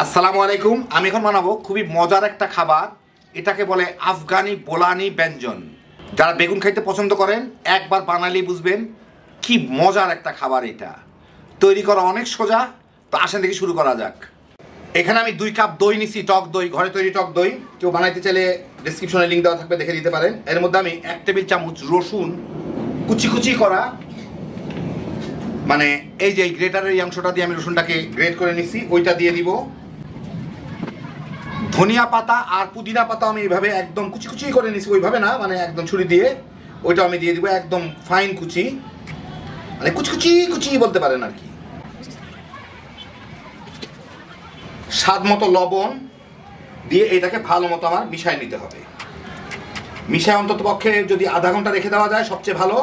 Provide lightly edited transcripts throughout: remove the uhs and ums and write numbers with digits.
আসসালামু আলাইকুম। আমি এখন বানাবো খুবই মজার একটা খাবার। এটাকে বলে আফগানি বোলানি ব্যঞ্জন। যারা বেগুন খাইতে পছন্দ করেন একবার বানালেই বুঝবেন কি মজার একটা খাবার। এটা তৈরি করা অনেক সোজা। তো আসেন দেখি শুরু করা যাক। এখানে আমি 2 কাপ দই নিছি, টক দই, ঘরে তৈরি টক দই। কেউ বানাইতে চাইলে ডেসক্রিপশনে লিঙ্ক দেওয়া থাকবে, দেখে দিতে পারেন। এর মধ্যে আমি 1 টেবিল চামচ রসুন কুচি কুচি করা, মানে এই যে গ্রেটারের এই অংশটা দিয়ে আমি রসুনটাকে গ্রেট করে নিছি, ওইটা দিয়ে দিব। ধনিয়া পাতা আর পুদিনা পাতা আমি এইভাবে একদম কুচি কুচি করে নিছি, ওইভাবে না, মানে একদম ছুরি দিয়ে, ওইটা আমি দিয়ে দিব একদম ফাইন কুচি, মানে কুচি কুচি কুচি বলতে পারেন আর কি। স্বাদ মতো লবণ দিয়ে এটাকে ভালো মতো আমার মিশাই নিতে হবে। মিশাই অন্তত পক্ষে যদি আধা ঘন্টা রেখে দেওয়া যায় সবচেয়ে ভালো,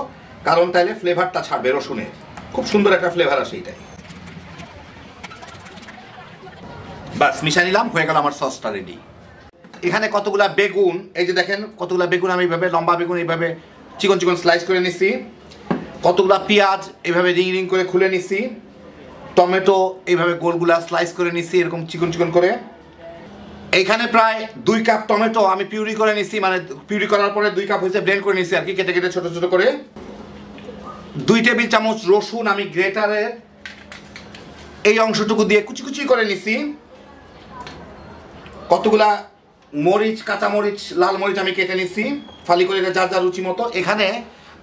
কারণ তাইলে ফ্লেভারটা ছাড়বে রসুনের, খুব সুন্দর একটা ফ্লেভার আসে এটাই। বাস মিশা নিলাম, হয়ে গেল আমার সসটা রেডি। এখানে কতগুলা বেগুন, এই যে দেখেন কতগুলা বেগুন আমি এইভাবে লম্বা বেগুন এইভাবে চিকন চিকন স্লাইস করে নিছি। কতগুলা পেঁয়াজ এইভাবে রিং রিং করে খুলে নিছি। টমেটো এইভাবে গোলগুলা স্লাইস করে নিছি এরকম চিকন চিকন করে। এইখানে প্রায় 2 কাপ টমেটো আমি পিউরি করে নিছি, মানে পিউরি করার পরে 2 কাপ হয়েছে ব্লেন্ড করে নিছি আর কি, কেটে কেটে ছোট ছোট করে। 2 টেবিল চামচ রসুন আমি গ্রেটারের এই অংশটুকু দিয়ে কুচি কুচি করে নিছি। কতগুলা মরিচ, কাঁচা মরিচ, লাল মরিচ আমি কেটে নিছি ফালি করে, যার যার রুচি মতো। এখানে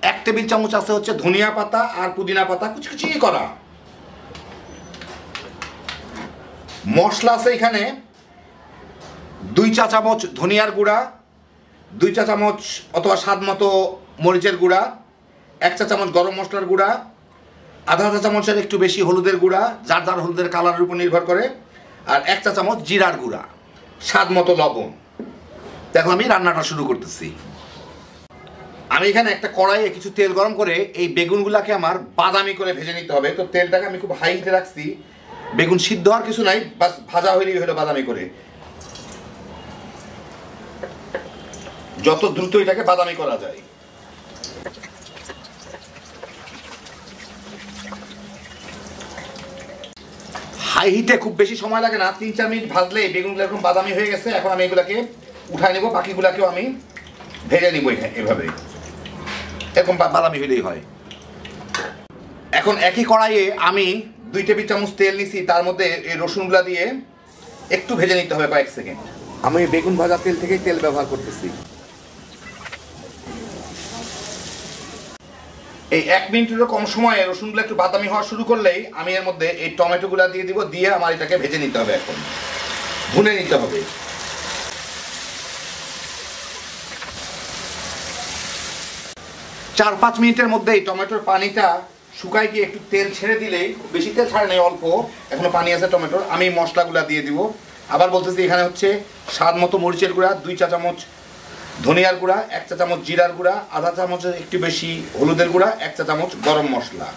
1 টেবিল চামচ আছে হচ্ছে ধনিয়া পাতা আর পুদিনা পাতা কুচি কুচি করা। মশলা আছে এখানে 2 চা চামচ ধনিয়ার গুঁড়া, 2 চা চামচ অথবা স্বাদ মতো মরিচের গুঁড়া, 1 চা চামচ গরম মশলার গুঁড়া, আধা চা চামচের একটু বেশি হলুদের গুঁড়া, যার যার হলুদের কালারের উপর নির্ভর করে, আর 1 চা চামচ জিরার গুঁড়া, স্বাদ মতো লবণ। দেখো আমি রান্নাটা শুরু করতেছি। আমি এখানে একটা কড়াইয়ে কিছু তেল গরম করে এই বেগুনগুলাকে আমার বাদামি করে ভেজে নিতে হবে। তো তেলটাকে আমি খুব হাই হিটে রাখছি, বেগুন সিদ্ধ হওয়ার কিছু নাই, বাস ভাজা হইলেই হলো বাদামি করে। যত দ্রুত এটাকে বাদামি করা যায়। হাই হিটে খুব বেশি সময় লাগে না, 3-4 মিনিট ভাজলে বেগুনগুলো এরকম বাদামি হয়ে গেছে। এখন আমি এগুলাকে উঠাই নেব, বাকিগুলাকেও আমি ভেজে নিব এভাবে, এরকম বাদামি হলেই হয়। এখন একই কড়াইয়ে আমি 2 টেবিল চামচ তেল নিছি, তার মধ্যে এই রসুনগুলা দিয়ে একটু ভেজে নিতে হবে কয়েক সেকেন্ড। আমি বেগুন ভাজা তেল থেকেই তেল ব্যবহার করতেছি। এই 1 মিনিটেরও কম সময়ে রসুনগুলো একটু বাদামি হওয়া শুরু করলেই আমি এর মধ্যে এই টমেটোগুলো দিয়ে দিব, দিয়ে আমার এটাকে ভেজে নিতে হবে, এখন ভুনে নিতে হবে। চার 5 মিনিটের মধ্যে এই টমেটোর পানিটা শুকায় গিয়ে একটু তেল ছেড়ে দিলেই, বেশি তেল ছাড়ে নেই, অল্প এখনো পানি আছে টমেটোর, আমি মশলাগুলো দিয়ে দিব। আবার বলতেছি, এখানে হচ্ছে স্বাদ মতো মরিচের গুঁড়া, 2 চা চামচ ধনিয়ার গুঁড়া, 1 চা চামচ জিরার গুঁড়া, আধা চামচের একটু বেশি হলুদের গুঁড়া, 1 চা চামচ গরম মশলা,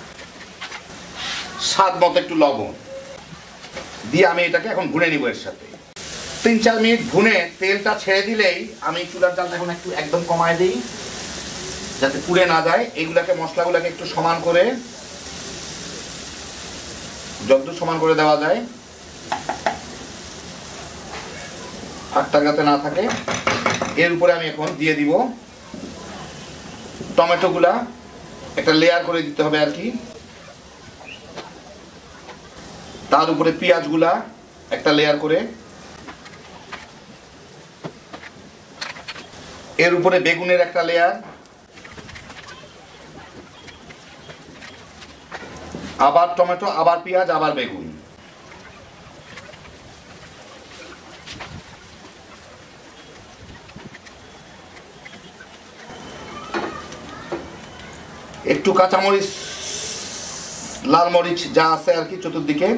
স্বাদ মতো একটু লবণ দিয়ে আমি এটাকে এখন ভুনে নিব। এর সাথে 3-4 মিনিট ভুনে তেলটা ছেড়ে দিলেই আমি চুলার জালটা এখন একটু একদম কমায় দিই যাতে পুড়ে না যায়। এইগুলাকে মশলাগুলোকে একটু সমান করে, যতদূর সমান করে দেওয়া যায়, ফাঁকটা যাতে না থাকে। এর উপরে আমি এখন দিয়ে দিব টমেটোগুলা, একটা লেয়ার করে দিতে হবে আর কি। তার উপরে পেঁয়াজগুলা একটা লেয়ার করে, এর উপরে বেগুনের একটা লেয়ার, আবার টমেটো, আবার পেঁয়াজ, আবার বেগুন। একটু কাঁচামরিচ, লাল মরিচ যা আছে আর কি চতুর্দিকে।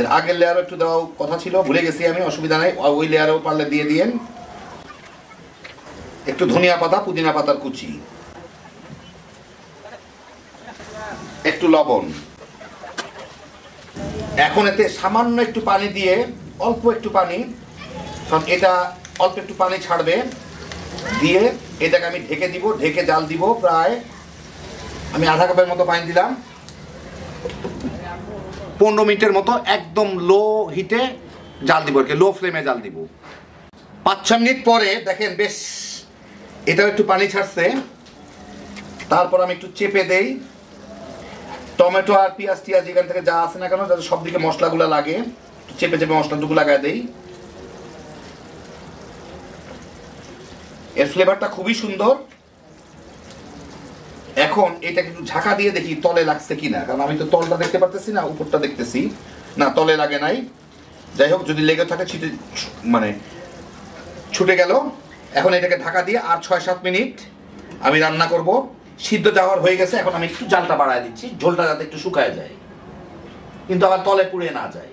এর আগের লেয়ারও একটু দেওয়া কথা ছিল, ভুলে গেছি আমি, অসুবিধা নাই, ওই লেয়ারও পারলে দিয়ে দিয়েন। একটু ধনিয়া পাতা, পুদিনা পাতার কুচি, একটু লবণ। এখন এতে সামান্য একটু পানি দিয়ে, অল্প একটু পানি, কারণ এটা অল্প একটু পানি ছাড়বে, দিয়ে এটাকে আমি ঢেকে দিব, ঢেকে জাল দিব। প্রায় আমি আধা কাপের মতো পানি দিলাম। 15 মিনিটের মতো একদম লো হিটে জাল দিব, আর কি লো ফ্লেমে জাল দিব। 5-6 মিনিট পরে দেখেন বেশ এটাও একটু পানি ছাড়ছে। তারপর আমি একটু চেপে দেই, টমেটো আর পেঁয়াজ টিয়াজ এখান থেকে যা আছে না কেন, যাতে সব দিকে মশলাগুলো লাগে, চেপে চেপে মশলাটুকু লাগাই দেই। এর ফ্লেভারটা খুবই সুন্দর। এখন এটাকে একটু ঢাকা দিয়ে দেখি তলে লাগছে কিনা, কারণ আমি তো তলটা দেখতে পারতেছি না, উপরটা দেখতেছি না, তলে লাগে নাই। যাই হোক, যদি লেগে থাকে ছুটে গেল। এখন এটাকে ঢাকা দিয়ে আর 6-7 মিনিট আমি রান্না করব। সিদ্ধ যাওয়ার হয়ে গেছে, এখন আমি একটু জালটা বাড়ায় দিচ্ছি, ঝোলটা যাতে একটু শুকায় যায়, কিন্তু আবার তলে পুড়ে না যায়।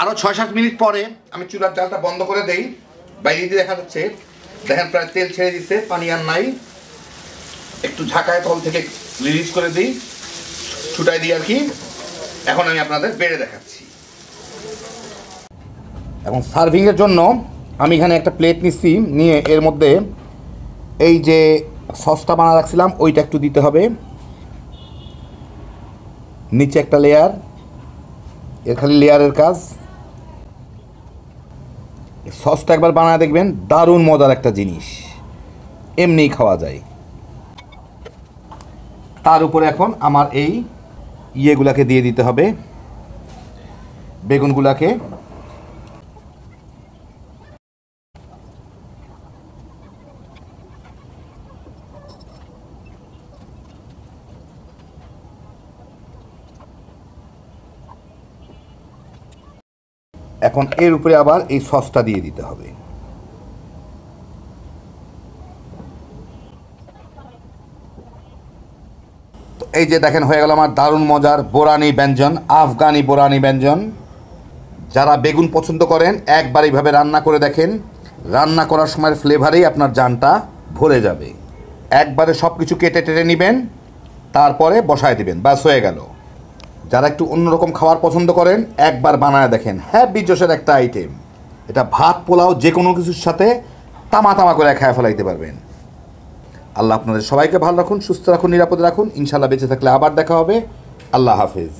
আরও 6-7 মিনিট পরে আমি চুলার জালটা বন্ধ করে দেই। বাইরে দিয়ে দেখা যাচ্ছে, দেখেন প্রায় তেল ছেড়ে দিচ্ছে, পানি আর নাই। একটু ঝাঁকায় তল থেকে রিলিজ করে দিই, ছুটাই দিই আর কি। এখন আমি আপনাদের বেড়ে দেখাচ্ছি। এবং সার্ভিংয়ের জন্য আমি এখানে একটা প্লেট নিচ্ছি, নিয়ে এর মধ্যে এই যে সসটা বানা রাখছিলাম ওইটা একটু দিতে হবে, নিচে একটা লেয়ার, এর খালি লেয়ারের কাজ। সসটা একবার বানায় দেখবেন, দারুণ মজার একটা জিনিস, এমনিই খাওয়া যায়। তার উপরে এখন আমার এই ইয়েগুলাকে দিয়ে দিতে হবে, বেগুনগুলাকে। এখন এর উপরে আবার এই সসটা দিয়ে দিতে হবে। এই যে দেখেন হয়ে গেল আমার দারুণ মজার বোরানি ব্যঞ্জন, আফগানি বোরানি ব্যঞ্জন। যারা বেগুন পছন্দ করেন একবার এইভাবে রান্না করে দেখেন, রান্না করার সময় ফ্লেভারেই আপনার জানটা ভরে যাবে। একবারে সব কিছু কেটে টেটে নেবেন, তারপরে বসায় দিবেন, ব্যাস হয়ে গেল। যারা একটু অন্যরকম খাবার পছন্দ করেন একবার বানায় দেখেন, হ্যাপি জোশের একটা আইটেম। এটা ভাত পোলাও যে কোনো কিছুর সাথে তামা তামা করে খেয়ে ফেলাইতে পারবেন। আল্লাহ আপনাদের সবাইকে ভালো রাখুন, সুস্থ রাখুন, নিরাপদে রাখুন। ইনশাল্লাহ বেঁচে থাকলে আবার দেখা হবে। আল্লাহ হাফেজ।